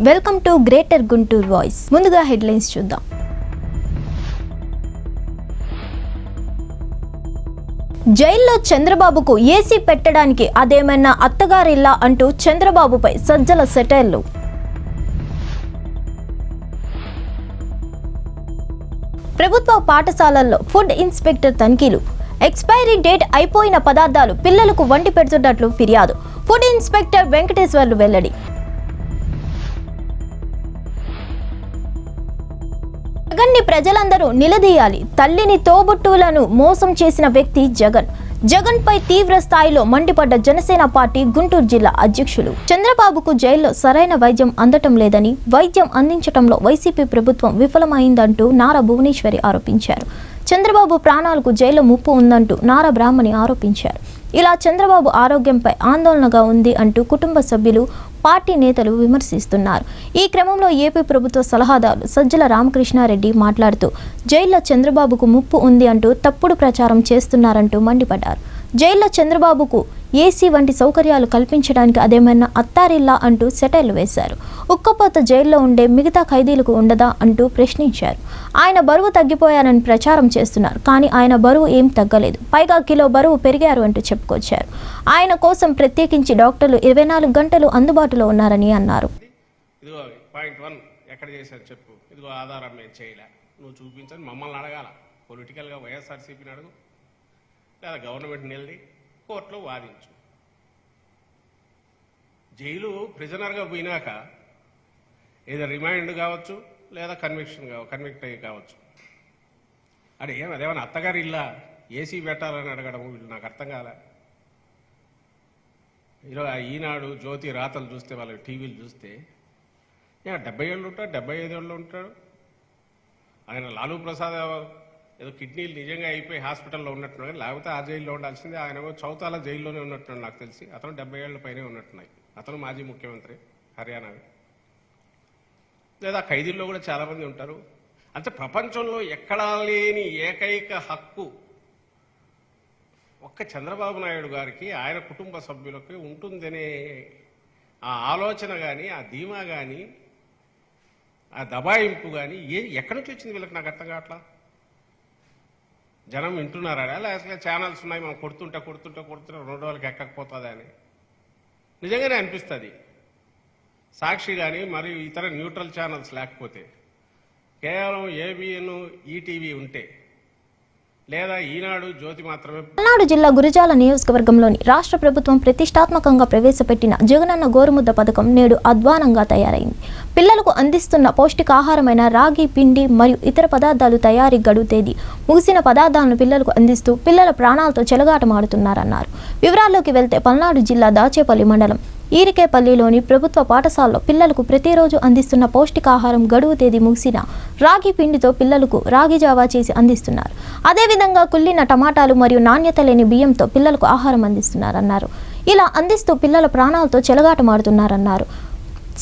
Welcome to greater Guntur voice. ముందుగా headlines చూద్దాం. జైల్లో చంద్రబాబుకు ఏసీ పెట్టడానికి అదేమన్నా అత్తగారిల్లా అంటూ చంద్రబాబుపై సజ్జల సెటైర్లు. ప్రభుత్వ పాఠశాలల్లో ఫుడ్ ఇన్స్పెక్టర్ తనిఖీలు. ఎక్స్పైరీ డేట్ అయిపోయిన పదార్థాలు పిల్లలకు వండి పెడుతున్నట్లు ఫిర్యాదు. ఫుడ్ ఇన్స్పెక్టర్ వెంకటేశ్వర్లు వెల్లడి. జగన్ని ప్రజలందరూ నిలదీయాలి. తల్లిని తోబుట్టువులను మోసం చేసిన వ్యక్తి జగన్. జగన్ పై తీవ్ర స్థాయిలో మండిపడ్డ జనసేన పార్టీ గుంటూరు జిల్లా అధ్యక్షులు. చంద్రబాబుకు జైల్లో సరైన వైద్యం అందటం లేదని, వైద్యం అందించడంలో వైసీపీ ప్రభుత్వం విఫలమైందంటూ నారా భువనేశ్వరి ఆరోపించారు. చంద్రబాబు ప్రాణాలకు జైల్లో ముప్పు ఉందంటూ నారా బ్రాహ్మణి ఆరోపించారు. ఇలా చంద్రబాబు ఆరోగ్యంపై ఆందోళనగా ఉంది అంటూ కుటుంబ సభ్యులు, పార్టీ నేతలు విమర్శిస్తున్నారు. ఈ క్రమంలో ఏపీ ప్రభుత్వ సలహాదారు సజ్జల రామకృష్ణారెడ్డి మాట్లాడుతూ జైల్లో చంద్రబాబుకు ముప్పు ఉంది అంటూ తప్పుడు ప్రచారం చేస్తున్నారంటూ మండిపడ్డారు. జైల్లో చంద్రబాబుకు ఏసీ వంటి సౌకర్యాలు కల్పించడానికి అదేమన్నా అత్తారిల్లా అంటూ సెటైర్లు వేశారు. ఉక్కపోత జైల్లో ఉండే మిగతా ఖైదీలకు ఉండదా అంటూ ప్రశ్నించారు. ఆయన బరువు తగ్గిపోయారని ప్రచారం చేస్తున్నారు, కానీ ఆయన బరువు ఏం తగ్గలేదు, పైగా కిలో బరువు పెరిగారు అంటూ చెప్పుకొచ్చారు. ఆయన కోసం ప్రత్యేకించి డాక్టర్లు 24 గంటలు అందుబాటులో ఉన్నారని అన్నారు. ఆధారం మేము చేయలే, నువ్వు చూపించని మమ్మల్ని అడగాల. పొలిటికల్గా వైఎస్ఆర్సీపీని అడుగు, లేదా గవర్నమెంట్ నిలది కోర్టులో వాదించు. జైలు ప్రిజనర్గా పోయినాక ఏదో రిమాండ్ కావచ్చు, లేదా కన్విక్ట్ అయ్యి కావచ్చు. అదేమన్నా అత్తగారి ఇల్లా ఏసీ పెట్టాలని అడగడం వీళ్ళు నాకు అర్థం కాలే. ఈరోజు ఈనాడు జ్యోతి రాతలు చూస్తే, వాళ్ళ టీవీలు చూస్తే 70 ఏళ్ళు ఉంటాడు, 75 ఏళ్ళు ఉంటాడు. ఆయన లాలూ ప్రసాద్ ఏదో కిడ్నీలు నిజంగా అయిపోయి హాస్పిటల్లో ఉన్నట్టున్నాడు, లేకపోతే ఆ జైల్లో ఉండాల్సిందే. ఆయన చౌతాల జైల్లోనే ఉన్నట్టున్నాడు నాకు తెలిసి. అతను 70 ఏళ్ల పైనే ఉన్నట్టున్నాయి. అతను మాజీ ముఖ్యమంత్రి హర్యానావి. లేదా ఖైదీల్లో కూడా చాలామంది ఉంటారు. అంటే ప్రపంచంలో ఎక్కడా లేని ఏకైక హక్కు ఒక్క చంద్రబాబు నాయుడు గారికి, ఆయన కుటుంబ సభ్యులకి ఉంటుందనే ఆ ఆలోచన కానీ, ఆ ధీమా కానీ, ఆ దబాయింపు కానీ ఎక్కడి నుంచి వచ్చింది వీళ్ళకి నాకు అర్థం కావట్లా. జనం వింటున్నారా, లేకపోతే ఛానల్స్ ఉన్నాయి మనం కొడుతుంటే 2 రోజులకి ఎక్కకపోతుంది అని నిజంగానే అనిపిస్తుంది. సాక్షి కానీ మరియు ఇతర న్యూట్రల్ ఛానల్స్ లేకపోతే, కేవలం ఏబిఎన్, ఈటీవీ ఉంటే, లేదా ఈనాడు, జ్యోతి మాత్రమే. పల్నాడు జిల్లా గురజాల నియోజకవర్గంలోని రాష్ట్ర ప్రభుత్వం ప్రతిష్టాత్మకంగా ప్రవేశపెట్టిన జగనన్న గోరుముద్ద పథకం నేడు అధ్వానంగా తయారైంది. పిల్లలకు అందిస్తున్న పౌష్టికాహారమైన రాగి, పిండి మరియు ఇతర పదార్థాలు తయారీ గడువు తేదీ ముగిసిన పదార్థాలను పిల్లలకు అందిస్తూ పిల్లల ప్రాణాలతో చెలగాటమాడుతున్నారన్నారు. వివరాల్లోకి వెళ్తే పల్నాడు జిల్లా దాచేపల్లి మండలం ఈరికేపల్లిలోని ప్రభుత్వ పాఠశాలలో పిల్లలకు ప్రతిరోజు అందిస్తున్న పౌష్టికాహారం గడువు తేదీ ముగిసిన రాగి పిండితో పిల్లలకు రాగి జావా చేసి అందిస్తున్నారు. అదేవిధంగా కుళ్ళిన టమాటాలు మరియు నాణ్యత లేని బియ్యంతో పిల్లలకు ఆహారం అందిస్తున్నారన్నారు. ఇలా అందిస్తూ పిల్లల ప్రాణాలతో చెలగాటమాడుతున్నారన్నారు.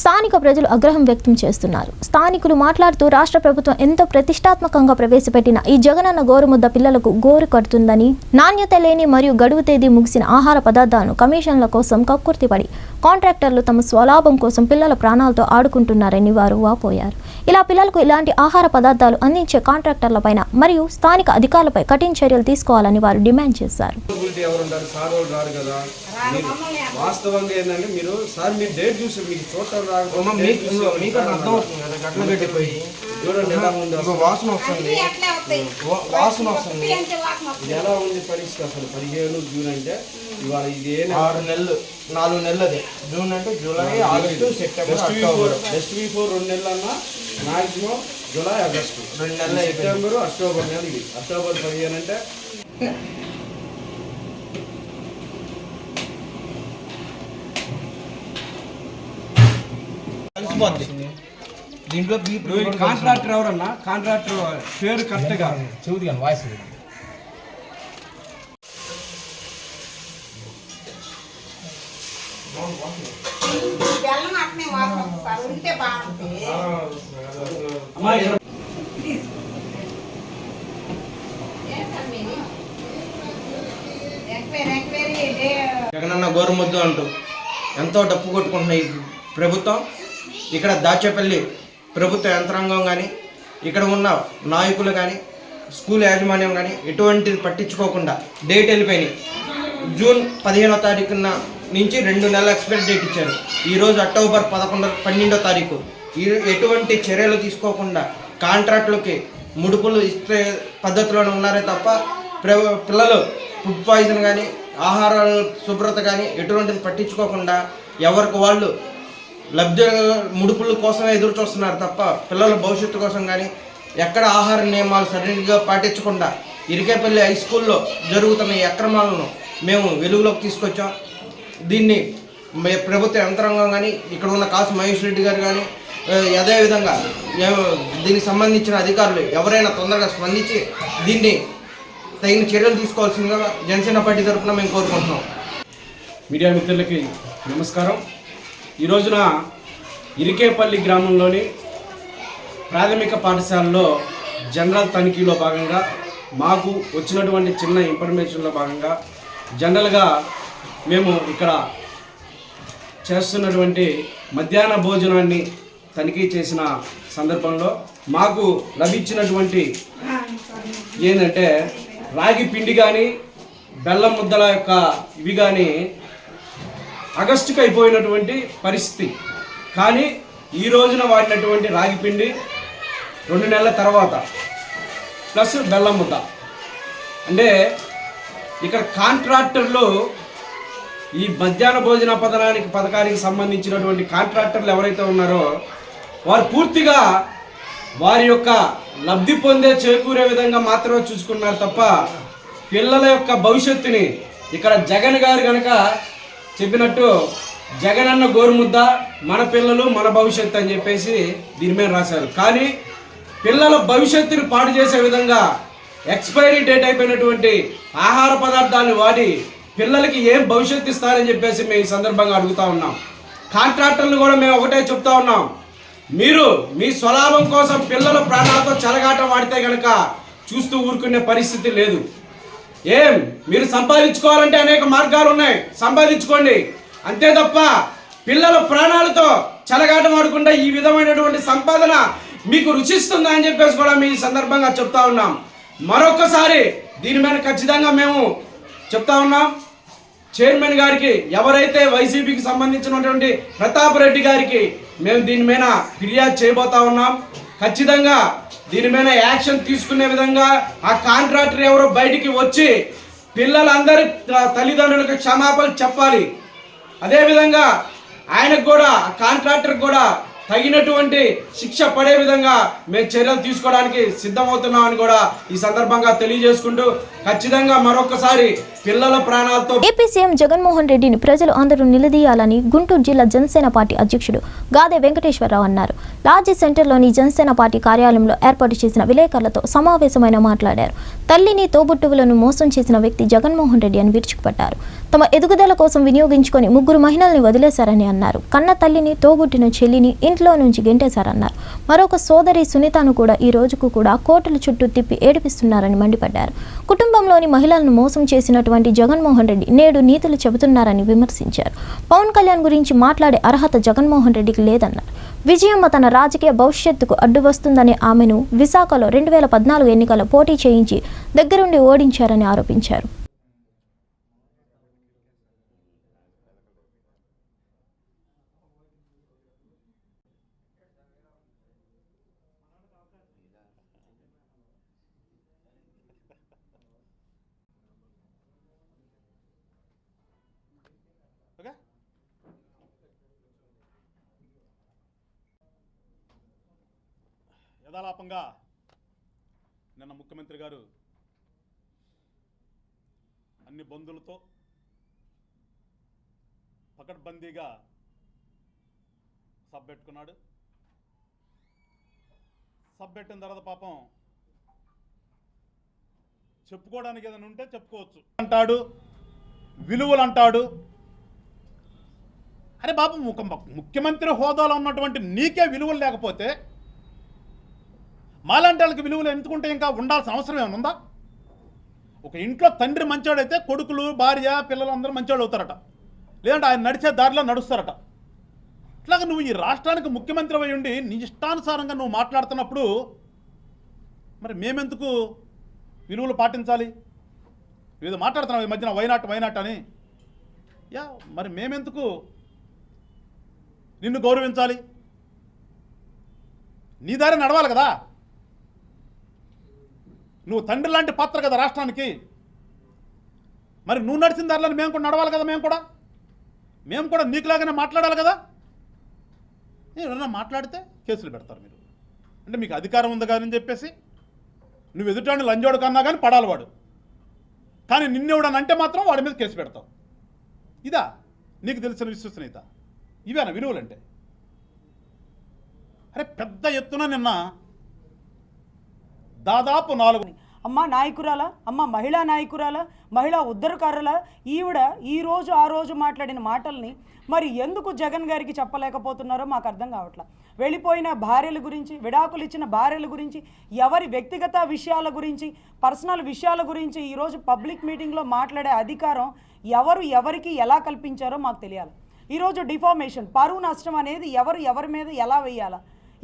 స్థానిక ప్రజలు ఆగ్రహం వ్యక్తం చేస్తున్నారు. స్థానికులు మాట్లాడుతూ రాష్ట్ర ప్రభుత్వం ఎంతో ప్రతిష్టాత్మకంగా ప్రవేశపెట్టిన ఈ జగనన్న గోరుముద్ద పిల్లలకు గోరు కడుతుందని, నాణ్యత లేని మరియు గడువు తేదీ ముగిసిన ఆహార పదార్థాలను కమిషన్ల కోసం కక్కుర్తిపడి కాంట్రాక్టర్లు తమ స్వలాభం కోసం పిల్లల ప్రాణాలతో ఆడుకుంటున్నారని వారు వాపోయారు. ఇలా పిల్లలకు ఇలాంటి ఆహార పదార్థాలు అందించే కాంట్రాక్టర్లపైన మరియు స్థానిక అధికారులపై కఠిన చర్యలు తీసుకోవాలని వారు డిమాండ్ చేశారు. వాస్తవంగా ఏంటంటే మీరు డేట్ చూసి మీకు చూడటం చూడండి ఎలా ఉంది, వాసన వస్తుంది. ఇది ఎలా ఉంది పరిస్థితి అసలు. 15 జూన్ అంటే ఇవాళ ఇది 4 నెలలు అదే. జూన్ అంటే July, August, September, October. Just before 2 నెలలు అన్నా మాక్సిమం జూలై, ఆగస్టు, 2 నెలలు, సెప్టెంబర్, అక్టోబర్ నెల. ఇది అక్టోబర్ 15 అంటే తెలిసిపోద్ది. దీంట్లో కాంట్రాక్టర్ ఎవరన్నా? కాంట్రాక్టర్ పేరు కరెక్ట్గా చెబుది కానీ వాయిస్ బెల్లం అట్నే వాసన వస్తారు. ఉంటే బాగుంటుంది. అమ్మా ఇక్కడ జగనన్న గోరుముద్ద అంటూ ఎంతో డప్పు కొట్టుకుంటున్న ఈ ప్రభుత్వం, ఇక్కడ దాచేపల్లి ప్రభుత్వ యంత్రాంగం కానీ, ఇక్కడ ఉన్న నాయకులు కానీ, స్కూల్ యాజమాన్యం కానీ ఎటువంటిది పట్టించుకోకుండా డేట్ వెళ్ళిపోయినాయి. జూన్ 15వ తారీఖున నుంచి 2 నెలల ఎక్స్పైరీ డేట్ ఇచ్చారు. ఈరోజు అక్టోబర్ 12వ తారీఖు. ఎటువంటి చర్యలు తీసుకోకుండా కాంట్రాక్టులకి ముడుపులు ఇస్తే పద్ధతిలోనే ఉన్నారే తప్ప పిల్లలు ఫుడ్ పాయిజన్ కానీ, ఆహారాల శుభ్రత కానీ ఎటువంటిది పట్టించుకోకుండా ఎవరికి వాళ్ళు లబ్ధి ముడుపుల కోసమే ఎదురు చూస్తున్నారు తప్ప పిల్లల భవిష్యత్తు కోసం కానీ ఎక్కడ ఆహార నియమాలు సరిగ్గా పాటించకుండా ఇరికేపల్లి హై స్కూల్లో జరుగుతున్న ఈ అక్రమాలను మేము వెలుగులోకి తీసుకొచ్చాం. దీన్ని ప్రభుత్వ యంత్రాంగం కానీ, ఇక్కడ ఉన్న కాసు మహేష్ రెడ్డి గారు కానీ, అదేవిధంగా దీనికి సంబంధించిన అధికారులు ఎవరైనా తొందరగా స్పందించి దీన్ని తగిన చర్యలు తీసుకోవాల్సిందిగా జనసేన పార్టీ తరఫున మేము కోరుకుంటున్నాం. మీడియా మిత్రులకి నమస్కారం. ఈ రోజున ఇరికేపల్లి గ్రామంలోని ప్రాథమిక పాఠశాలలో జనరల్ తనిఖీలో భాగంగా మాకు వచ్చినటువంటి చిన్న ఇన్ఫర్మేషన్లో భాగంగా జనరల్గా మేము ఇక్కడ చేస్తున్నటువంటి మధ్యాహ్న భోజనాన్ని తనిఖీ చేసిన సందర్భంలో మాకు లభించినటువంటి ఏంటంటే రాగి పిండి కానీ, బెల్లం ముద్దల యొక్క ఇవి కానీ ఆగస్టుకు అయిపోయినటువంటి పరిస్థితి. కానీ ఈ రోజున వాడినటువంటి రాగి పిండి 2 నెలల తర్వాత ప్లస్ బెల్లం ముద్ద. అంటే ఇక్కడ కాంట్రాక్టర్లు ఈ మధ్యాహ్న భోజన పథకానికి సంబంధించినటువంటి కాంట్రాక్టర్లు ఎవరైతే ఉన్నారో వారు పూర్తిగా వారి యొక్క లబ్ధి పొందే చేకూరే విధంగా మాత్రమే చూసుకున్నారు తప్ప పిల్లల యొక్క భవిష్యత్తుని ఇక్కడ జగన్ గారు కనుక చెప్పినట్టు జగనన్న గోరుముద్ద మన పిల్లలు మన భవిష్యత్తు అని చెప్పేసి దీని మీద రాశారు. కానీ పిల్లల భవిష్యత్తుని పాడు చేసే విధంగా ఎక్స్పైరీ డేట్ అయిపోయినటువంటి ఆహార పదార్థాలను వాడి పిల్లలకి ఏం భవిష్యత్తు ఇస్తారని చెప్పేసి మేము ఈ సందర్భంగా అడుగుతా ఉన్నాం. కాంట్రాక్టర్లు కూడా మేము ఒకటే చెప్తా ఉన్నాం, మీరు మీ స్వలాభం కోసం పిల్లల ప్రాణాలతో చెలగాటం వాడితే కనుక చూస్తూ ఊరుకునే పరిస్థితి లేదు. మీరు సంపాదించుకోవాలంటే అనేక మార్గాలు ఉన్నాయి, సంపాదించుకోండి. అంతే తప్ప పిల్లల ప్రాణాలతో చెలగాటం ఆడకుండా ఈ విధమైనటువంటి సంపాదన మీకు రుచిస్తుందా అని చెప్పేసి కూడా మీ సందర్భంగా చెప్తా ఉన్నాం. మరొకసారి దీని మీద ఖచ్చితంగా మేము చెప్తా ఉన్నాం. చైర్మన్ గారికి, ఎవరైతే వైసీపీకి సంబంధించినటువంటి ప్రతాప్ రెడ్డి గారికి మేము దీని మీద ఫిర్యాదు చేయబోతా ఉన్నాం. ఖచ్చితంగా దీని మీద యాక్షన్ తీసుకునే విధంగా ఆ కాంట్రాక్టర్ ఎవరో బయటికి వచ్చి పిల్లలందరి తల్లిదండ్రులకు క్షమాపణలు చెప్పాలి. అదేవిధంగా ఆయనకు కూడా, కాంట్రాక్టర్ కూడా తగినటువంటి శిక్ష పడే విధంగా మేము చర్యలు తీసుకోవడానికి సిద్ధమవుతున్నామని కూడా ఈ సందర్భంగా తెలియజేసుకుంటూ ఖచ్చితంగా మరొకసారి పిల్లల ప్రాణాలతో ఏపీ సీఎం జగన్మోహన్ రెడ్డిని ప్రజలు అందరూ నిలదీయాలని గుంటూరు జిల్లా జనసేన పార్టీ అధ్యక్షుడు గాదే వెంకటేశ్వరరావు అన్నారు. లాడ్జీ సెంటర్లోని జనసేన పార్టీ కార్యాలయంలో ఏర్పాటు చేసిన విలేకరులతో సమావేశమైన మాట్లాడారు. తల్లిని, తోబుట్టువులను మోసం చేసిన వ్యక్తి జగన్మోహన్ రెడ్డి అని విరుచుకుపడ్డారు. తమ ఎదుగుదల కోసం వినియోగించుకొని 3 మహిళల్ని వదిలేశారని అన్నారు. కన్న తల్లిని, తోబుట్టిన చెల్లిని ఇంట్లో నుంచి గెంటేశారన్నారు. మరొక సోదరి సునీతను కూడా ఈ రోజుకు కూడా కోర్టుల చుట్టూ తిప్పి ఏడిపిస్తున్నారని మండిపడ్డారు. కుటుంబంలోని మహిళలను మోసం చేసినటువంటి జగన్మోహన్ రెడ్డి నేడు నీతులు చెబుతున్నారని విమర్శించారు. పవన్ కళ్యాణ్ గురించి మాట్లాడే అర్హత జగన్మోహన్ రెడ్డికి లేదన్నారు. విజయమ్మ తన రాజకీయ భవిష్యత్తుకు అడ్డు వస్తుందనే ఆమెను విశాఖలో 2014 ఎన్నికల్లో పోటీ చేయించి దగ్గరుండి ఓడించారని ఆరోపించారు. యథాలాపంగా నిన్న ముఖ్యమంత్రి గారు అన్ని బంధువులతో పకడ్బందీగా సబ్ పెట్టుకున్నాడు. సబ్ పెట్టిన తర్వాత పాపం చెప్పుకోవడానికి ఏదైనా ఉంటే చెప్పుకోవచ్చు అంటాడు, విలువలు అంటాడు. అరే బాబు, ముఖ్యమంత్రి హోదాలో ఉన్నటువంటి నీకే విలువలు లేకపోతే మాలాంటి వాళ్ళకి విలువలు ఎందుకుంటే ఇంకా ఉండాల్సిన అవసరం ఏమైనా ఉందా? ఒక ఇంట్లో తండ్రి మంచోడైతే కొడుకులు, భార్య, పిల్లలు అందరూ మంచోడు అవుతారట, లేదంటే ఆయన నడిచే దారిలో నడుస్తారట. అట్లాగా నువ్వు ఈ రాష్ట్రానికి ముఖ్యమంత్రి అయి ఉండి నీ ఇష్టానుసారంగా నువ్వు మాట్లాడుతున్నప్పుడు మరి మేమెందుకు విలువలు పాటించాలి? ఏదో మాట్లాడుతున్నావు ఈ మధ్యన వైనాట్ అని. మరి మేమెందుకు నిన్ను గౌరవించాలి? నీ దారి నడవాలి కదా. నువ్వు తండ్రి లాంటి పాత్ర కదా రాష్ట్రానికి. మరి నువ్వు నడిచిన దారిలో మేము కూడా నడవాలి కదా. మేము కూడా నీకులాగానే మాట్లాడాలి కదా. ఎవరన్నా మాట్లాడితే కేసులు పెడతారు మీరు. అంటే మీకు అధికారం ఉంది కానీ చెప్పేసి నువ్వు ఎదుటాన్ని లంజోడు కన్నా కానీ పడాలి వాడు, కానీ నిన్నెవడని అంటే మాత్రం వాడి మీద కేసు పెడతావు. ఇదా నీకు తెలిసిన విశ్వసనీయత? ఇవేనా విలువలంటే? అరే పెద్ద ఎత్తున నిన్న దాదాపు 4 అమ్మ నాయకురాల, అమ్మ మహిళా నాయకురాల, మహిళా ఉద్ధరకారుల ఈవిడ ఈరోజు ఆ రోజు మాట్లాడిన మాటల్ని మరి ఎందుకు జగన్ గారికి చెప్పలేకపోతున్నారో మాకు అర్థం కావట్లా. వెళ్ళిపోయిన భార్యల గురించి, విడాకులు ఇచ్చిన భార్యల గురించి, ఎవరి వ్యక్తిగత విషయాల గురించి, పర్సనల్ విషయాల గురించి ఈరోజు పబ్లిక్ మీటింగ్లో మాట్లాడే అధికారం ఎవరికి ఎలా కల్పించారో మాకు తెలియాలి. ఈరోజు డిఫామేషన్, పరువు నష్టం అనేది ఎవరి మీద ఎలా వేయాలా?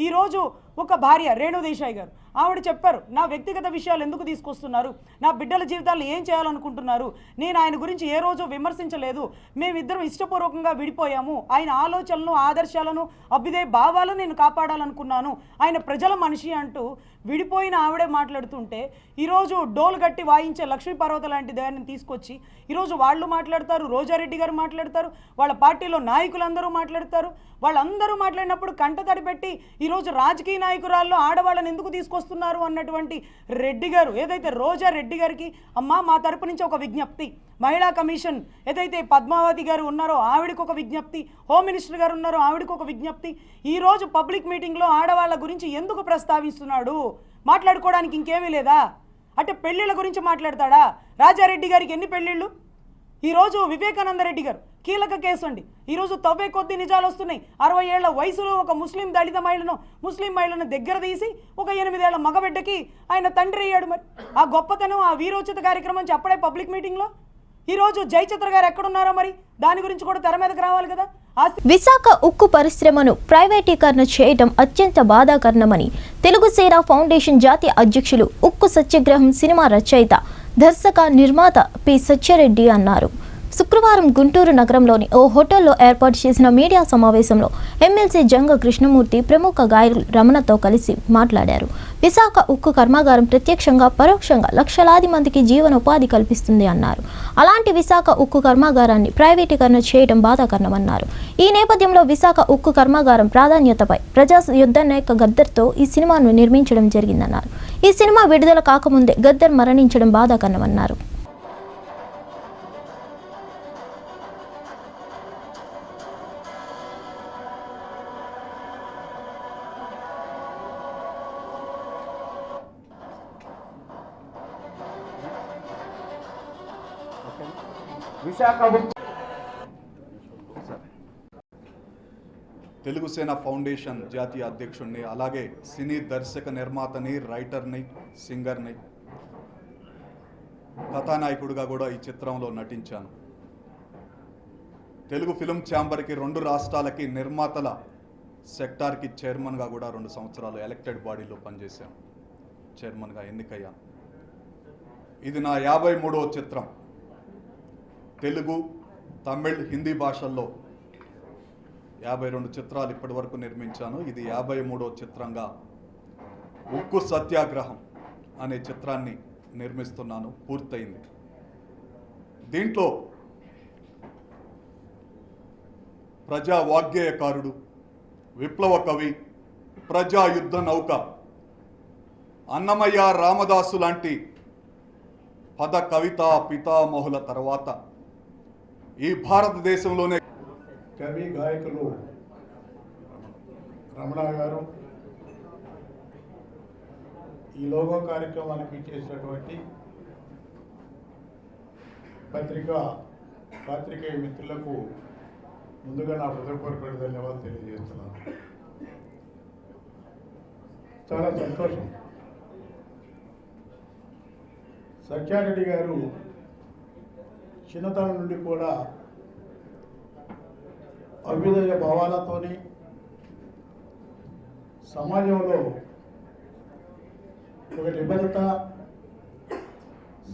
ఈరోజు ఒక భార్య రేణుదేశాయ్ గారు ఆవిడ చెప్పారు, నా వ్యక్తిగత విషయాలు ఎందుకు తీసుకొస్తున్నారు, నా బిడ్డల జీవితాలు ఏం చేయాలనుకుంటున్నారు, నేను ఆయన గురించి ఏ రోజు విమర్శించలేదు, మేమిద్దరం ఇష్టపూర్వకంగా విడిపోయాము, ఆయన ఆలోచనలను, ఆదర్శాలను, అభ్యుదయ భావాలను నేను కాపాడాలనుకున్నాను, ఆయన ప్రజల మనిషి అంటూ విడిపోయిన ఆవిడే మాట్లాడుతుంటే ఈరోజు డోలు గట్టి వాయించే లక్ష్మీ పర్వత లాంటి దాన్ని తీసుకొచ్చి ఈరోజు వాళ్ళు మాట్లాడతారు, రోజారెడ్డి గారు మాట్లాడతారు, వాళ్ళ పార్టీలో నాయకులందరూ మాట్లాడతారు. వాళ్ళందరూ మాట్లాడినప్పుడు కంటతడి పెట్టి ఈరోజు రాజకీయ నాయకురాల్లో ఆడవాళ్ళని ఎందుకు తీసుకొస్తున్నారు అన్నటువంటి రెడ్డి గారు, ఏదైతే రోజా రెడ్డి గారికి అమ్మా మా తరపు నుంచి ఒక విజ్ఞప్తి, మహిళా కమిషన్ ఏదైతే పద్మావతి గారు ఉన్నారో ఆవిడకి ఒక విజ్ఞప్తి, హోమ్ మినిస్టర్ గారు ఉన్నారో ఆవిడకి ఒక విజ్ఞప్తి. ఈరోజు పబ్లిక్ మీటింగ్లో ఆడవాళ్ళ గురించి ఎందుకు ప్రస్తావిస్తున్నాడు? మాట్లాడుకోవడానికి ఇంకేమీ లేదా? అంటే పెళ్ళిళ్ళ గురించి మాట్లాడతాడా? రాజారెడ్డి గారికి ఎన్ని పెళ్ళిళ్ళు? ఈరోజు వివేకానంద రెడ్డి గారు కీలక కేసు అండి. ఈరోజు తవ్వే కొద్ది నిజాలు వస్తున్నాయి. 60 ఏళ్ల వయసులో ఒక ముస్లిం దళిత ముస్లిం మహిళను దగ్గర తీసి ఒక 8 ఏళ్ల మగబిడ్డకి ఆయన తండ్రి అయ్యాడు. మరి ఆ గొప్పతనం, ఆ వీరోచిత కార్యక్రమం చెప్పడే పబ్లిక్ మీటింగ్లో. ఈరోజు జయచిత్ర గారు ఎక్కడున్నారో మరి దాని గురించి కూడా తెర మీదకి రావాలి కదా. విశాఖ ఉక్కు పరిశ్రమను ప్రైవేటీకరణ చేయడం అత్యంత బాధాకరణమని తెలుగు సేన ఫౌండేషన్ జాతీయ అధ్యక్షులు, ఉక్కు సత్యాగ్రహం సినిమా రచయిత, దర్శక, నిర్మాత పి సత్యారెడ్డి అన్నారు. శుక్రవారం గుంటూరు నగరంలోని ఓ హోటల్లో ఏర్పాటు చేసిన మీడియా సమావేశంలో ఎమ్మెల్సీ జంగ కృష్ణమూర్తి ప్రముఖ గాయకులు రమణతో కలిసి మాట్లాడారు. విశాఖ ఉక్కు కర్మాగారం ప్రత్యక్షంగా, పరోక్షంగా లక్షలాది మందికి జీవనోపాధి కల్పిస్తుంది అన్నారు. అలాంటి విశాఖ ఉక్కు కర్మాగారాన్ని ప్రైవేటీకరణ చేయడం బాధాకరణమన్నారు. ఈ నేపథ్యంలో విశాఖ ఉక్కు కర్మాగారం ప్రాధాన్యతపై ప్రజా యుద్ధ నాయక గద్దర్తో ఈ సినిమాను నిర్మించడం జరిగిందన్నారు. ఈ సినిమా విడుదల కాకముందే గద్దర్ మరణించడం బాధాకరణమన్నారు. తెలుగు సేన ఫౌండేషన్ జాతీయ అధ్యక్షుడిని, అలాగే సినీ దర్శక, నిర్మాతని, రైటర్ని, సింగర్ని, కథానాయకుడిగా కూడా ఈ చిత్రంలో నటించాను. తెలుగు ఫిల్మ్ ఛాంబర్కి 2 రాష్ట్రాలకి నిర్మాతల సెక్టార్కి చైర్మన్గా కూడా 2 సంవత్సరాలు ఎలక్టెడ్ బాడీలో పనిచేశాను, చైర్మన్గా ఎన్నికయ్యాను. ఇది నా 53వ చిత్రం. తెలుగు, తమిళ్, హిందీ భాషల్లో 52 చిత్రాలు ఇప్పటి వరకు నిర్మించాను. ఇది 53వ చిత్రంగా ఉక్కు సత్యాగ్రహం అనే చిత్రాన్ని నిర్మిస్తున్నాను, పూర్తయింది. దీంట్లో ప్రజా వాగ్గేయకారుడు, విప్లవ కవి, ప్రజా యుద్ధ నౌక అన్నమయ్య, రామదాసు లాంటి పద కవితా పితామహుల తర్వాత ఈ భారతదేశంలోనే కవి, గాయకులు రమణ గారు, ఈ లోగో కార్యక్రమానికి చేసినటువంటి పాత్రికేయ మిత్రులకు ముందుగా నా హృదయపూర్వక ధన్యవాదాలు తెలియజేస్తున్నాను. చాలా సంతోషం. సత్యారెడ్డి గారు చిన్నతనం నుండి కూడా అభ్యుదయ భావాలతోని సమాజంలో ఒక నిబద్ధత,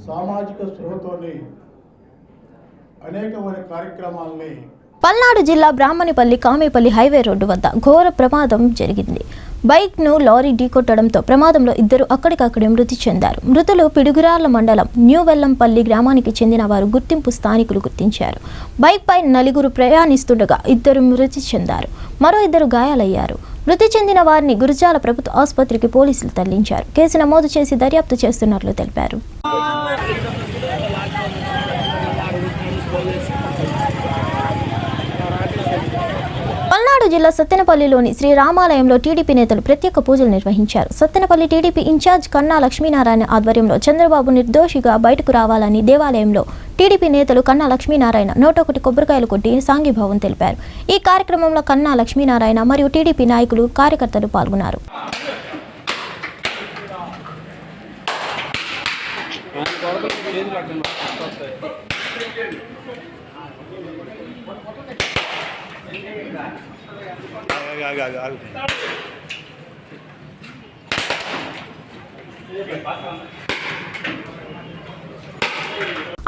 సామాజిక స్పృహతోని అనేకమైన కార్యక్రమాలని పల్నాడు జిల్లా బ్రాహ్మణిపల్లి కామేపల్లి హైవే రోడ్డు వద్ద ఘోర ప్రమాదం జరిగింది. బైక్ను లారీ ఢీకొట్టడంతో ప్రమాదంలో ఇద్దరు అక్కడికక్కడే మృతి చెందారు. మృతులు పిడుగురాళ్ల మండలం న్యూ వెల్లంపల్లి గ్రామానికి చెందిన వారు గుర్తింపు స్థానికులు గుర్తించారు. బైక్పై 4 ప్రయాణిస్తుండగా 2 మృతి చెందారు. మరో 2 గాయాలయ్యారు. మృతి చెందిన వారిని గురజాల ప్రభుత్వ ఆసుపత్రికి పోలీసులు తరలించారు. కేసు నమోదు చేసి దర్యాప్తు చేస్తున్నట్లు తెలిపారు. పల్నాడు జిల్లా సత్తెనపల్లిలోని శ్రీరామాలయంలో టీడీపీ నేతలు ప్రత్యేక పూజలు నిర్వహించారు. సత్తెనపల్లి టీడీపీ ఇన్ఛార్జ్ కన్నా లక్ష్మీనారాయణ ఆధ్వర్యంలో చంద్రబాబు నిర్దోషిగా బయటకు రావాలని దేవాలయంలో టీడీపీ నేతలు కన్నా లక్ష్మీనారాయణ 101 కొబ్బరికాయలు కొట్టి సాంఘీభావం తెలిపారు. ఈ కార్యక్రమంలో కన్నా లక్ష్మీనారాయణ మరియు టీడీపీ నాయకులు, కార్యకర్తలు పాల్గొన్నారు.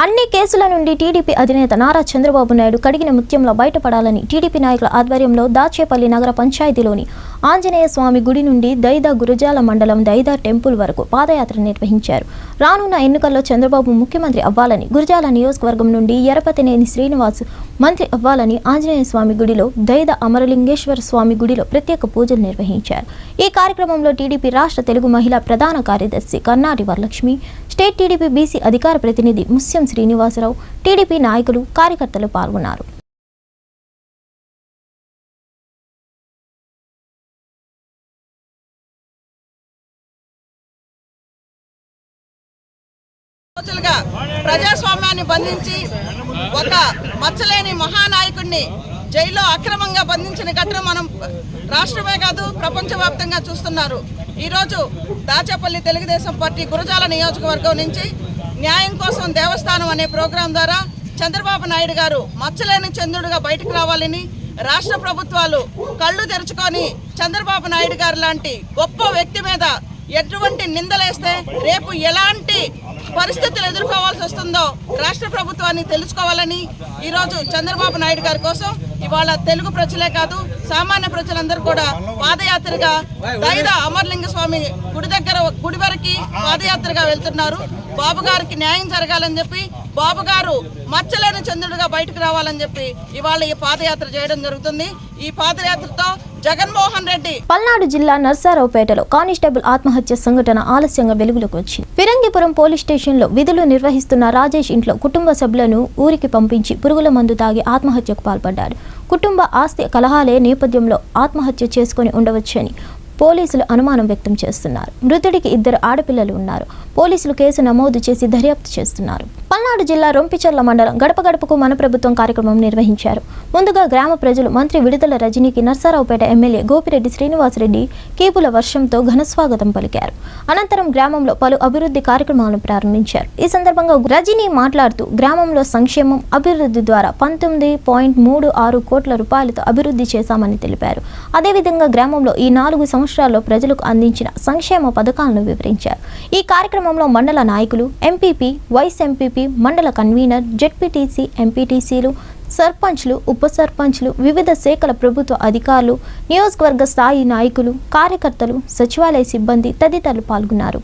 అన్ని కేసుల నుండి టీడీపీ అధినేత నారా చంద్రబాబు నాయుడు కడిగిన ముత్యంలో బయటపడాలని టీడీపీ నాయకుల ఆధ్వర్యంలో దాచేపల్లి నగర పంచాయతీలోని ఆంజనేయ స్వామి గుడి నుండి దైదా గురజాల మండలం దైదా టెంపుల్ వరకు పాదయాత్ర నిర్వహించారు. రానున్న ఎన్నికల్లో చంద్రబాబు ముఖ్యమంత్రి అవ్వాలని, గురజాల నియోజకవర్గం నుండి ఎరపతినేని శ్రీనివాస్ మంత్రి అవ్వాలని ఆంజనేయ స్వామి గుడిలో, దైదా అమరలింగేశ్వర స్వామి గుడిలో ప్రత్యేక పూజలు నిర్వహించారు. ఈ కార్యక్రమంలో టీడీపీ రాష్ట్ర తెలుగు మహిళా ప్రధాన కార్యదర్శి Kannati Varalakshmi, state TDP BC అధికార ప్రతినిధి ముస్యం శ్రీనివాసరావు, టీడీపీ నాయకులు, కార్యకర్తలు పాల్గొన్నారు. ప్రజాస్వామ్యాన్ని బంధించి ఒక మచ్చలేని మహానాయకుడిని జైల్లో అక్రమంగా బంధించిన ఘటన మనం రాష్ట్రమే కాదు ప్రపంచవ్యాప్తంగా చూస్తున్నారు. ఈరోజు దాచేపల్లి తెలుగుదేశం పార్టీ గురజాల నియోజకవర్గం నుంచి న్యాయం కోసం దేవస్థానం అనే ప్రోగ్రాం ద్వారా చంద్రబాబు నాయుడు గారు మచ్చలేని చంద్రుడిగా బయటకు రావాలని, రాష్ట్ర ప్రభుత్వాలు కళ్ళు తెరుచుకొని చంద్రబాబు నాయుడు గారు లాంటి గొప్ప వ్యక్తి మీద ఎటువంటి నిందలేస్తే రేపు ఎలాంటి పరిస్థితులు ఎదుర్కోవాల్సి వస్తుందో రాష్ట్ర ప్రభుత్వాన్ని తెలుసుకోవాలని ఈరోజు చంద్రబాబు నాయుడు గారి కోసం ఇవాళ తెలుగు ప్రజలే కాదు సామాన్య ప్రజలందరూ కూడా పాదయాత్రగా దైదా అమరలింగ స్వామి గుడి వరకు పాదయాత్రగా వెళ్తున్నారు. బాబు గారికి న్యాయం జరగాలని చెప్పి, బాబు గారు మచ్చలేని చంద్రుడిగా బయటకు రావాలని చెప్పి ఇవాళ ఈ పాదయాత్ర చేయడం జరుగుతుంది. ఈ పాదయాత్రతో జగన్మోహన్ రెడ్డి. పల్నాడు జిల్లా నర్సారావుపేటలో కానిస్టేబుల్ ఆత్మహత్య సంఘటన ఆలస్యంగా వెలుగులోకి వచ్చింది. ఫిరంగిపురం పోలీస్ స్టేషన్లో విధులు నిర్వహిస్తున్న రాజేష్ ఇంట్లో కుటుంబ సభ్యులను ఊరికి పంపించి పురుగుల మందు తాగి ఆత్మహత్యకు పాల్పడ్డాడు. కుటుంబ ఆస్తి కలహాలే నేపథ్యంలో ఆత్మహత్య చేసుకుని ఉండవచ్చని పోలీసులు అనుమానం వ్యక్తం చేస్తున్నారు. మృతుడికి 2 ఆడపిల్లలు ఉన్నారు. పోలీసులు కేసు నమోదు చేసి దర్యాప్తు చేస్తున్నారు. పల్నాడు జిల్లా రొంపిచర్ల మండలం గడప గడపకు మన ప్రభుత్వం కార్యక్రమం నిర్వహించారు. ముందుగా గ్రామ ప్రజలు మంత్రి విడుదల రజనీకి నర్సారావుపేట ఎమ్మెల్యే గోపిరెడ్డి శ్రీనివాసరెడ్డి కేపుల వర్షంతో ఘనస్వాగతం పలికారు. అనంతరం గ్రామంలో పలు అభివృద్ధి కార్యక్రమాలను ప్రారంభించారు. ఈ సందర్భంగా రజనీ మాట్లాడుతూ గ్రామంలో సంక్షేమం, అభివృద్ధి ద్వారా 19.36 కోట్ల రూపాయలతో అభివృద్ధి చేశామని తెలిపారు. అదేవిధంగా గ్రామంలో ఈ 4 సంవత్సరాల్లో ప్రజలకు అందించిన సంక్షేమ పథకాలను వివరించారు. ఈ కార్యక్రమంలో మండల నాయకులు, ఎంపీపీ, వైస్ ఎంపీపీ, మండల కన్వీనర్, జెడ్పీటీసీ, ఎంపీటీసీలు, సర్పంచ్లు, ఉప సర్పంచ్లు, వివిధ శాఖల ప్రభుత్వ అధికారులు, నియోజకవర్గ స్థాయి నాయకులు, కార్యకర్తలు, సచివాలయ సిబ్బంది తదితరులు పాల్గొన్నారు.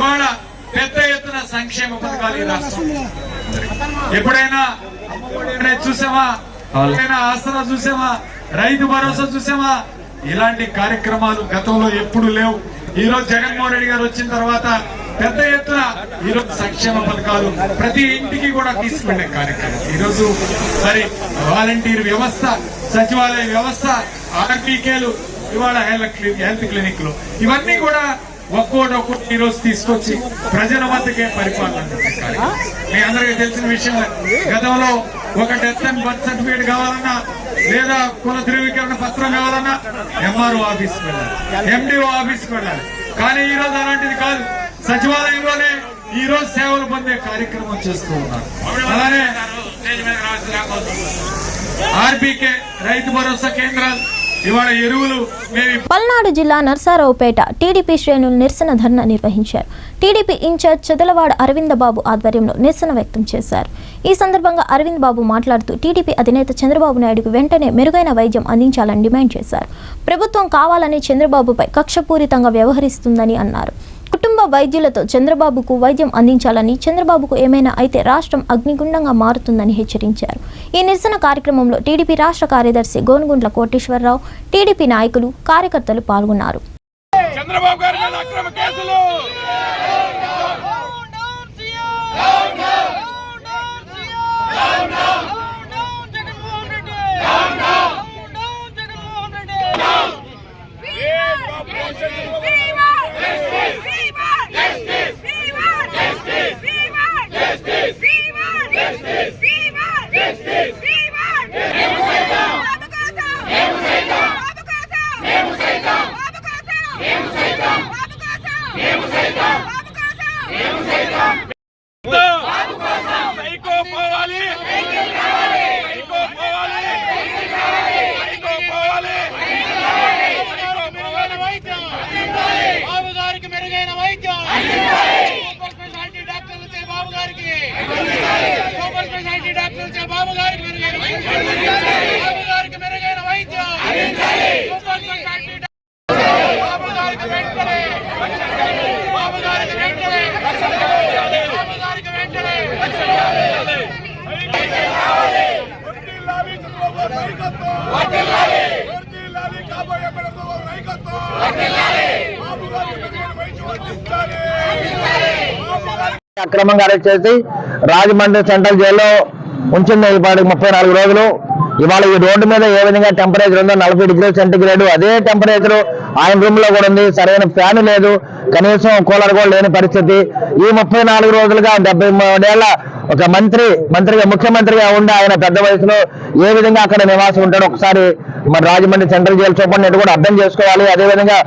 ఇవాళ పెద్ద ఎత్తున సంక్షేమ పథకాలు ఈ రాష్ట్రంలో. ఎప్పుడైనా చూసామా? ఆసరా చూసామా? రైతు భరోసా చూసామా? ఇలాంటి కార్యక్రమాలు గతంలో ఎప్పుడు లేవు. ఈ రోజు జగన్మోహన్ రెడ్డి గారు వచ్చిన తర్వాత పెద్ద ఎత్తున ఈరోజు సంక్షేమ పథకాలు ప్రతి ఇంటికి కూడా తీసుకెళ్లే కార్యక్రమం. ఈరోజు మరి వాలంటీర్ వ్యవస్థ, సచివాలయ వ్యవస్థ, ఆర్టీకేలు, ఇవాళ హెల్త్ క్లినిక్లు, ఇవన్నీ కూడా ఒక్కోటి ఈరోజు తీసుకొచ్చి ప్రజల వద్దకే పరిపాలన కార్యక్రమం. మీ అందరికీ తెలిసిన విషయం, గతంలో ఒక డెత్ అండ్ బర్త్ సర్టిఫికేట్ కావాలన్నా లేదా కుల ధృవీకరణ పత్రం కావాలన్నా ఎంఆర్ఓ ఆఫీస్కి వెళ్ళాలి, ఎండిఓ ఆఫీస్కి వెళ్ళాలి. కానీ ఈ రోజు అలాంటిది కాదు. సచివాలయంలోనే ఈ రోజు సేవలు పొందే కార్యక్రమం చేస్తూ ఉన్నారు. అలానే ఆర్బీకే రైతు భరోసా కేంద్రాలు, ఇవాళ ఎరువులు. పల్నాడు జిల్లా నర్సారావుపేట టీడీపీ శ్రేణులు నిరసన ధర్నా నిర్వహించారు. టీడీపీ ఇన్ఛార్జ్ చెదలవాడ అరవింద్ బాబు ఆధ్వర్యంలో నిరసన వ్యక్తం చేశారు. ఈ సందర్భంగా అరవింద్ బాబు మాట్లాడుతూ టీడీపీ అధినేత చంద్రబాబు నాయుడుకు వెంటనే మెరుగైన వైద్యం అందించాలని డిమాండ్ చేశారు. ప్రభుత్వం కావాలని చంద్రబాబుపై కక్షపూరితంగా వ్యవహరిస్తుందని అన్నారు. కుటుంబ వైద్యులతో చంద్రబాబుకు వైద్యం అందించాలని, చంద్రబాబుకు ఏమైనా అయితే రాష్ట్రం అగ్నిగుండంగా మారుతుందని హెచ్చరించారు. ఈ నిరసన కార్యక్రమంలో టీడీపీ రాష్ట్ర కార్యదర్శి గోనుగుంట్ల కోటేశ్వరరావు, టీడీపీ నాయకులు, కార్యకర్తలు పాల్గొన్నారు. చంద్రబాబు గారి మీద అక్రమ కేసులు, అక్రమంగా అరెస్ట్ చేసి రాజమండ్రి సెంట్రల్ జైల్లో ఉంచింది ఇప్పటికి 34 రోజులు. ఇవాళ ఈ రోడ్డు మీద ఏ విధంగా టెంపరేచర్ ఉందో 40 డిగ్రీల సెంటిగ్రేడ్, అదే టెంపరేచర్ ఆయన రూమ్ లో కూడా ఉంది. సరైన ఫ్యాన్ లేదు, కనీసం కూలర్ కూడా లేని పరిస్థితి. ఈ 34 రోజులుగా 73 ఏళ్ల ఒక మంత్రిగా ముఖ్యమంత్రిగా ఉండి ఆయన పెద్ద వయసులో ఏ విధంగా అక్కడ నివాసం ఉంటాడో ఒకసారి మరి రాజమండ్రి సెంట్రల్ జైలు సూపరింటెండెంట్ కూడా అర్థం చేసుకోవాలి. అదేవిధంగా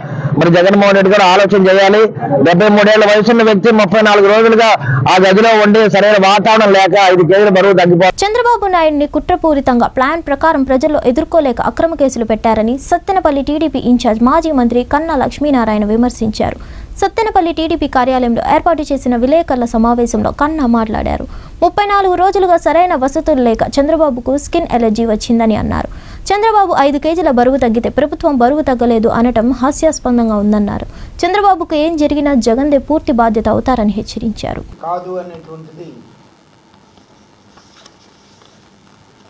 మరి జగన్మోహన్ రెడ్డి కూడా ఆలోచన చేయాలి. 73 ఏళ్ల వయసున్న వ్యక్తి 34 రోజులుగా ఆ గదిలో ఉండి సరైన వాతావరణం లేక 5 కేజీల బరువు తగ్గిపోతుంది. చంద్రబాబు నాయుడిని కుట్రపూరితంగా ప్లాన్ ప్రకారం ప్రజల్లో ఎదుర్కోలేక అక్రమ కేసులు పెట్టారని సత్తెనపల్లి టీడీపీ ఇన్ఛార్జ్ మాజీ మంత్రి కన్నా లక్ష్మీనారాయణ విమర్శించారు. సత్తెనపల్లి టీడీపీ కార్యాలయంలో ఏర్పాటు చేసిన విలేకరుల సమావేశంలో కన్నా మాట్లాడారు. 34 రోజులుగా సరైన వసతులు లేక చంద్రబాబుకు స్కిన్ ఎలర్జీ వచ్చిందని అన్నారు. చంద్రబాబు 5 కేజీల బరువు తగ్గితే ప్రభుత్వం బరువు తగ్గలేదు అనటం హాస్యాస్పదంగా ఉందన్నారు. చంద్రబాబుకు ఏం జరిగినా జగన్దే పూర్తి బాధ్యత అవుతారని హెచ్చరించారు. కాదు అనేటువంటిది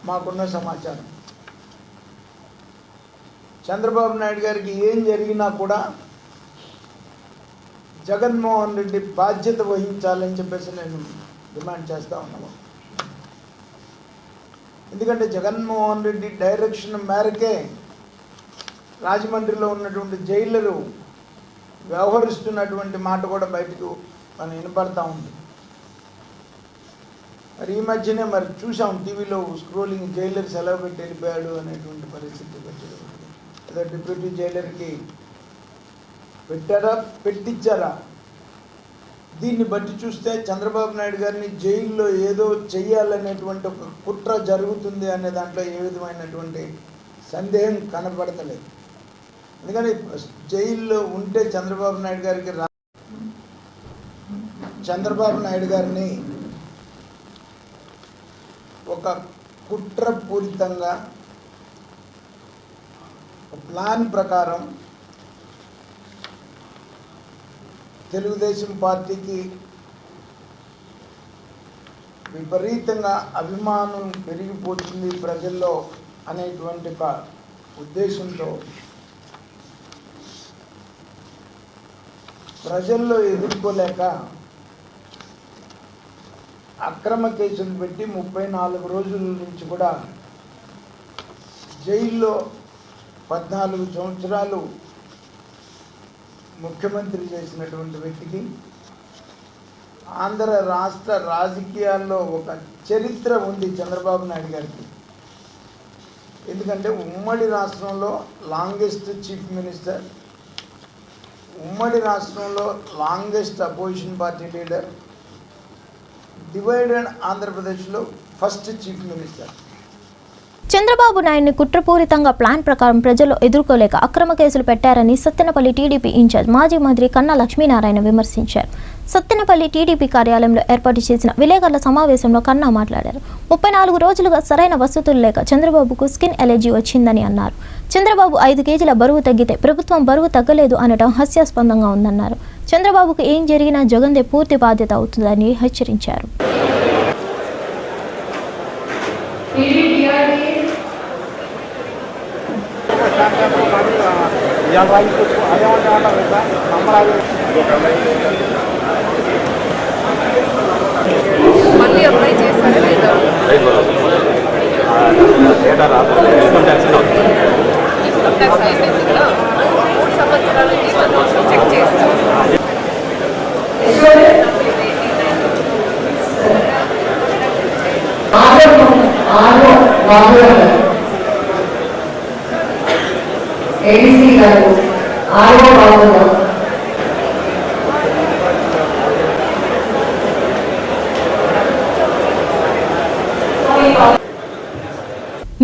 మాకున్న సమాచారం. చంద్రబాబు నాయుడు గారికి ఏం జరిగినా కూడా జగన్మోహన్ రెడ్డి బాధ్యత వహించాలని చెప్పేసి నేను డిమాండ్ చేస్తూ ఉన్నాను. ఎందుకంటే జగన్మోహన్ రెడ్డి డైరెక్షన్ మేరకే రాజమండ్రిలో ఉన్నటువంటి జైలరు వ్యవహరిస్తున్నటువంటి మాట కూడా బయటకు మనం వినపడతా ఉంది. మరి ఈ మధ్యనే మరి చూసాం టీవీలో స్క్రోలింగ్, జైలర్ సెలవు పెట్టి వెళ్ళిపోయాడు అనేటువంటి పరిస్థితి వచ్చేది. ఏదో డిప్యూటీ జైలర్కి పెట్టారా, పెట్టించారా? దీన్ని బట్టి చూస్తే చంద్రబాబు నాయుడు గారిని జైల్లో ఏదో చెయ్యాలనేటువంటి ఒక కుట్ర జరుగుతుంది అనే దాంట్లో ఏ విధమైనటువంటి సందేహం కనపడతలేదు. ఎందుకని జైల్లో ఉంటే చంద్రబాబు నాయుడు గారిని ఒక కుట్రపూరితంగా ప్లాన్ ప్రకారం తెలుగుదేశం పార్టీకి విపరీతంగా అభిమానం పెరిగిపోతుంది ప్రజల్లో అనేటువంటి ఒక ఉద్దేశంతో ప్రజల్లో ఎదుర్కోలేక అక్రమ కేసులు పెట్టి 34 రోజుల నుంచి కూడా జైల్లో 14 సంవత్సరాలు ముఖ్యమంత్రి చేసినటువంటి వ్యక్తికి ఆంధ్ర రాష్ట్ర రాజకీయాల్లో ఒక చరిత్ర ఉంది చంద్రబాబు నాయుడు గారికి. ఎందుకంటే ఉమ్మడి రాష్ట్రంలో లాంగెస్ట్ చీఫ్ మినిస్టర్, ఉమ్మడి రాష్ట్రంలో longest opposition party leader, divided ఆంధ్రప్రదేశ్లో ఫస్ట్ చీఫ్ మినిస్టర్. చంద్రబాబు నాయుడిని కుట్రపూరితంగా ప్లాన్ ప్రకారం ప్రజలు ఎదుర్కోలేక అక్రమ కేసులు పెట్టారని సత్తెనపల్లి టీడీపీ ఇన్ఛార్జ్ మాజీ మంత్రి కన్నా లక్ష్మీనారాయణ విమర్శించారు. సత్తెనపల్లి టీడీపీ కార్యాలయంలో ఏర్పాటు చేసిన విలేకరుల సమావేశంలో కన్నా మాట్లాడారు. 34 రోజులుగా సరైన వసతులు లేక చంద్రబాబుకు స్కిన్ ఎలర్జీ వచ్చిందని అన్నారు. చంద్రబాబు 5 కేజీల బరువు తగ్గితే ప్రభుత్వం బరువు తగ్గలేదు అనడం హాస్యాస్పదంగా ఉందన్నారు. చంద్రబాబుకు ఏం జరిగినా జగన్దే పూర్తి బాధ్యత అవుతుందని హెచ్చరించారు. మళ్ళీ అప్లై చేశారా లేదా? ఇన్కమ్ ట్యాక్స్ అయిపోయింది కదా, 3 సంవత్సరాలకి చెక్ చేస్తాం.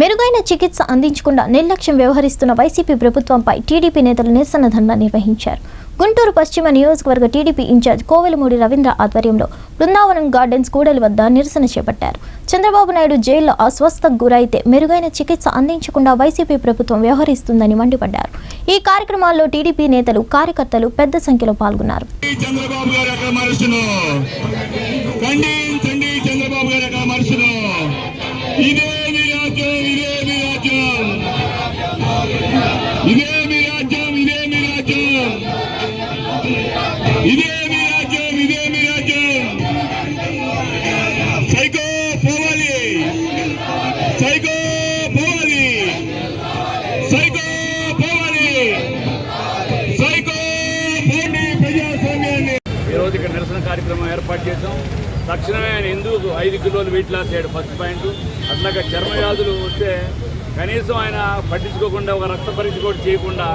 మెరుగైన చికిత్స అందించకుండా నిర్లక్ష్యం వ్యవహరిస్తున్న వైసీపీ ప్రభుత్వంపై టీడీపీ నేతలు నిరసన ధర్నా నిర్వహించారు. గుంటూరు పశ్చిమ నియోజకవర్గ టీడీపీ ఇన్ఛార్జ్ కోవెలమూడి రవీంద్ర ఆధ్వర్యంలో బృందావనం గార్డెన్స్ కూడలి వద్ద నిరసన చేపట్టారు. చంద్రబాబు నాయుడు జైల్లో అస్వస్థకు గురైతే మెరుగైన చికిత్స అందించకుండా వైసీపీ ప్రభుత్వం వ్యవహరిస్తుందని మండిపడ్డారు. ఈ కార్యక్రమాల్లో టీడీపీ నేతలు, కార్యకర్తలు పెద్ద సంఖ్యలో పాల్గొన్నారు. ఈరోజు ఇక్కడ నిరసన కార్యక్రమం ఏర్పాటు చేశాం. తక్షణమే ఆయన ఎందుకు 5 కిలోలు వెయిట్ లాస్ అయ్యాడు, ఫస్ట్ పాయింట్. అట్లాగే చర్మ వ్యాధులు వస్తే కనీసం ఆయన పట్టించుకోకుండా, ఒక రక్త పరీక్ష కూడా చేయకుండా,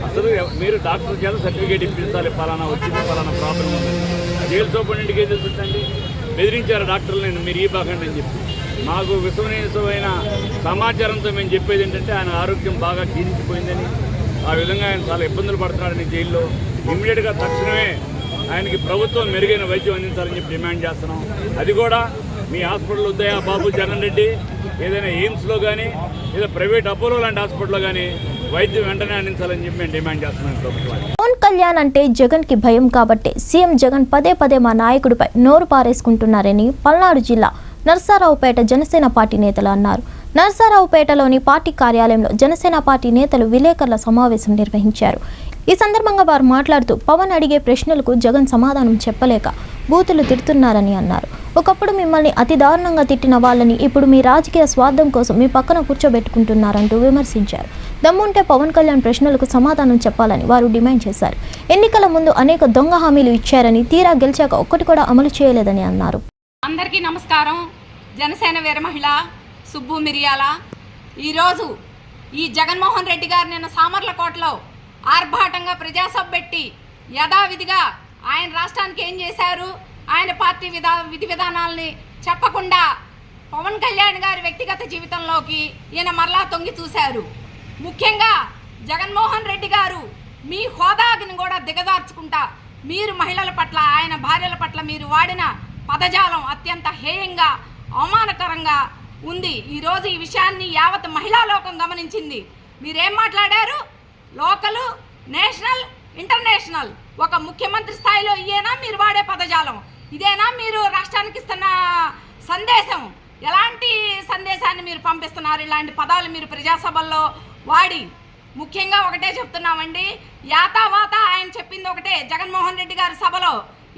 అసలు మీరు డాక్టర్ చేత సర్టిఫికేట్ ఇప్పించాలి, ఫలానా వచ్చింది, ఫలానా ప్రాబ్లం ఉంది. జైలు సూపరింటెండెంట్కి ఏం తెలుస్తుందండి, బెదిరించారు డాక్టర్లు, మీరు ఈ బాగండి అని చెప్పి. మాకు విశ్వసనీయమైన సమాచారంతో మేము చెప్పేది ఏంటంటే ఆయన ఆరోగ్యం బాగా క్షీణించిపోయిందని, ఆ విధంగా ఆయన చాలా ఇబ్బందులు పడుతున్నాడని జైల్లో. ఇమ్మీడియట్గా తక్షణమే ఆయనకి ప్రభుత్వం మెరుగైన వైద్యం అందించాలని చెప్పి డిమాండ్ చేస్తున్నాం. అది కూడా మీ హాస్పిటల్ ఉదయ బాబు జగన్ రెడ్డి ఏదైనా ఎయిమ్స్లో కానీ లేదా ప్రైవేట్ అపోలో లాంటి హాస్పిటల్లో కానీ వైద్యం వెంటనే అందించాలని చెప్పి మేము డిమాండ్ చేస్తున్నాం ప్రభుత్వాన్ని. పవన్ కళ్యాణ్ అంటే జగన్ కి భయం కాబట్టి సీఎం జగన్ పదే పదే మా నాయకుడిపై నోరు పారేసుకుంటున్నారని పల్నాడు జిల్లా నర్సారావుపేట జనసేన పార్టీ నేతలు అన్నారు. నర్సారావుపేటలోని పార్టీ కార్యాలయంలో జనసేన పార్టీ నేతలు విలేకరుల సమావేశం నిర్వహించారు. ఈ సందర్భంగా వారు మాట్లాడుతూ పవన్ అడిగే ప్రశ్నలకు జగన్ సమాధానం చెప్పలేక బూతులు తిడుతున్నారని అన్నారు. ఒకప్పుడు మిమ్మల్ని అతి దారుణంగా తిట్టిన వాళ్ళని ఇప్పుడు మీ రాజకీయ స్వార్థం కోసం మీ పక్కన కూర్చోబెట్టుకుంటున్నారంటూ విమర్శించారు. దమ్ముంటే పవన్ కళ్యాణ్ ప్రశ్నలకు సమాధానం చెప్పాలని వారు డిమాండ్ చేశారు. ఎన్నికల ముందు అనేక దొంగ హామీలు ఇచ్చారని, తీరా గెలిచాక ఒక్కటి కూడా అమలు చేయలేదని అన్నారు. అందరికీ నమస్కారం. జనసేన వీర మహిళ సుబ్బు మిరియాల. ఈరోజు ఈ జగన్మోహన్ రెడ్డి గారు నిన్న సామర్లకోటలో ఆర్భాటంగా ప్రజాసభ పెట్టి యథావిధిగా ఆయన రాష్ట్రానికి ఏం చేశారు, ఆయన పార్టీ విధి విధానాలని చెప్పకుండా పవన్ కళ్యాణ్ గారి వ్యక్తిగత జీవితంలోకి ఈయన మరలా తొంగి చూశారు. ముఖ్యంగా జగన్మోహన్ రెడ్డి గారు మీ హోదాని కూడా దిగజార్చుకుంటా మీరు మహిళల పట్ల, ఆయన భార్యల పట్ల మీరు వాడిన పదజాలం అత్యంత హేయంగా, అవమానకరంగా ఉంది. ఈరోజు ఈ విషయాన్ని యావత్ మహిళా లోకం గమనించింది. మీరేం మాట్లాడారు? లోకలు, నేషనల్, ఇంటర్నేషనల్ ఒక ముఖ్యమంత్రి స్థాయిలో ఇయేనా మీరు వాడే పదజాలం? ఇదేనా మీరు రాష్ట్రానికి ఇస్తున్న సందేశం? ఎలాంటి సందేశాన్ని మీరు పంపిస్తున్నారు? ఇలాంటి పదాలు మీరు ప్రజాసభల్లో వాడి ముఖ్యంగా ఒకటే చెప్తున్నామండి, యాతావాత ఆయన చెప్పింది ఒకటే. జగన్మోహన్ రెడ్డి గారి సభలో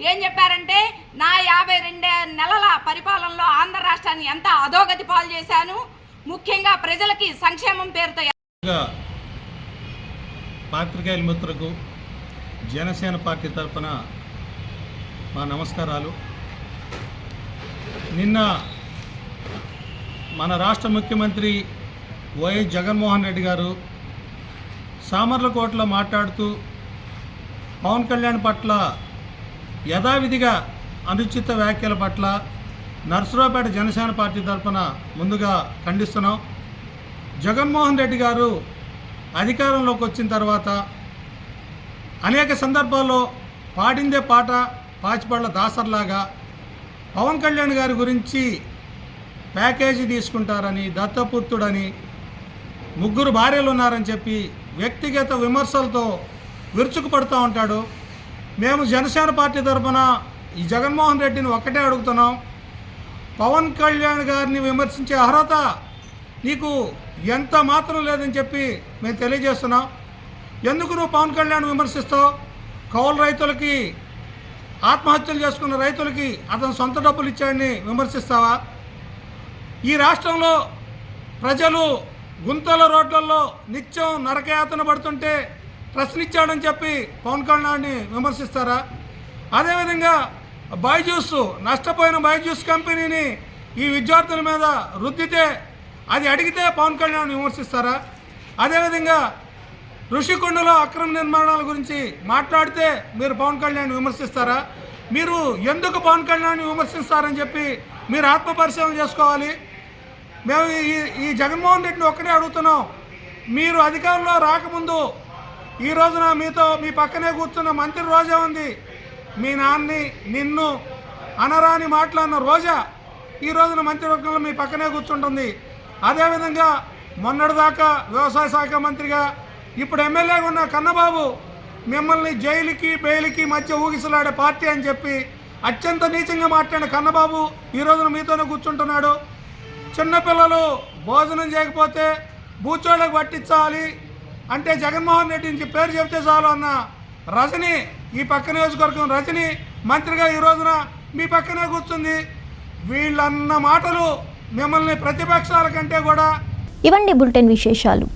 ఏం చెప్పారంటే, నా 52 నెలల పరిపాలనలో ఆంధ్ర రాష్ట్రాన్ని ఎంత అధోగతి పాలు చేశాను, ముఖ్యంగా ప్రజలకి సంక్షేమం పేరుతో. పాత్రికేయుల మిత్రులకు జనసేన పార్టీ తరఫున మా నమస్కారాలు. నిన్న మన రాష్ట్ర ముఖ్యమంత్రి వైఎస్ జగన్మోహన్ రెడ్డి గారు సామర్లకోటలో మాట్లాడుతూ పవన్ కళ్యాణ్ పట్ల యథావిధిగా అనుచిత వ్యాఖ్యల పట్ల నర్సరావుపేట జనసేన పార్టీ తరఫున ముందుగా ఖండిస్తున్నాం. జగన్మోహన్ రెడ్డి గారు అధికారంలోకి వచ్చిన తర్వాత అనేక సందర్భాల్లో పాడిందే పాట పాచిపళ్ళ దాసర్లాగా పవన్ కళ్యాణ్ గారి గురించి ప్యాకేజీ తీసుకుంటారని, దత్తపుత్రుడని, 3 భార్యలు ఉన్నారని చెప్పి వ్యక్తిగత విమర్శలతో విరుచుకుపడుతూ ఉంటాడు. మేము జనసేన పార్టీ తరఫున ఈ జగన్మోహన్ రెడ్డిని ఒక్కటే అడుగుతున్నాం, పవన్ కళ్యాణ్ గారిని విమర్శించే అర్హత నీకు ఎంత మాత్రం లేదని చెప్పి మేము తెలియజేస్తున్నాం. ఎందుకు నువ్వు పవన్ కళ్యాణ్ విమర్శిస్తావు? కౌలు రైతులకి, ఆత్మహత్యలు చేసుకున్న రైతులకి అతను సొంత డబ్బులు ఇచ్చాడని విమర్శిస్తావా? ఈ రాష్ట్రంలో ప్రజలు గుంతల రోడ్లలో నిత్యం నరకయాతన పడుతుంటే ప్రశ్నించాడని చెప్పి పవన్ కళ్యాణ్ని విమర్శిస్తారా? అదేవిధంగా బైజూస్, నష్టపోయిన బైజూస్ కంపెనీని ఈ విద్యార్థుల మీద రుద్దితే అది అడిగితే పవన్ కళ్యాణ్ విమర్శిస్తారా? అదేవిధంగా ఋషికొండలో అక్రమ నిర్మాణాల గురించి మాట్లాడితే మీరు పవన్ కళ్యాణ్ విమర్శిస్తారా? మీరు ఎందుకు పవన్ కళ్యాణ్ విమర్శిస్తారని చెప్పి మీరు ఆత్మపరిశీలన చేసుకోవాలి. మేము ఈ జగన్మోహన్ రెడ్డిని ఒక్కటే అడుగుతున్నాం, మీరు అధికారంలో రాకముందు ఈ రోజున మీతో మీ పక్కనే కూర్చున్న మంత్రి రోజా ఉంది, మీ నాన్ని నిన్ను అనరాని మాట్లాడిన రోజా ఈ రోజున మంత్రివర్గంలో మీ పక్కనే కూర్చుంటుంది. అదేవిధంగా మొన్నటిదాకా వ్యవసాయ శాఖ మంత్రిగా ఇప్పుడు ఎమ్మెల్యేగా ఉన్న కన్నబాబు మిమ్మల్ని జైలుకి బెయిల్కి మధ్య ఊగిసలాడే పార్టీ అని చెప్పి అత్యంత నీచంగా మాట్లాడిన కన్నబాబు ఈ రోజున మీతోనే కూర్చుంటున్నాడు. చిన్నపిల్లలు భోజనం చేయకపోతే బూచోళ్ళకి పట్టించాలి అంటే జగన్మోహన్ రెడ్డి నుంచి పేరు చెప్తే చాలు అన్న రజని, ఈ పక్క నియోజకవర్గం రజని మంత్రిగా ఈ రోజున మీ పక్కనే కూర్చుంది. వీళ్ళన్న మాటలు మిమ్మల్ని ప్రతిపక్షాల కంటే కూడా. ఇవండి బులెటిన్ విశేషాలు.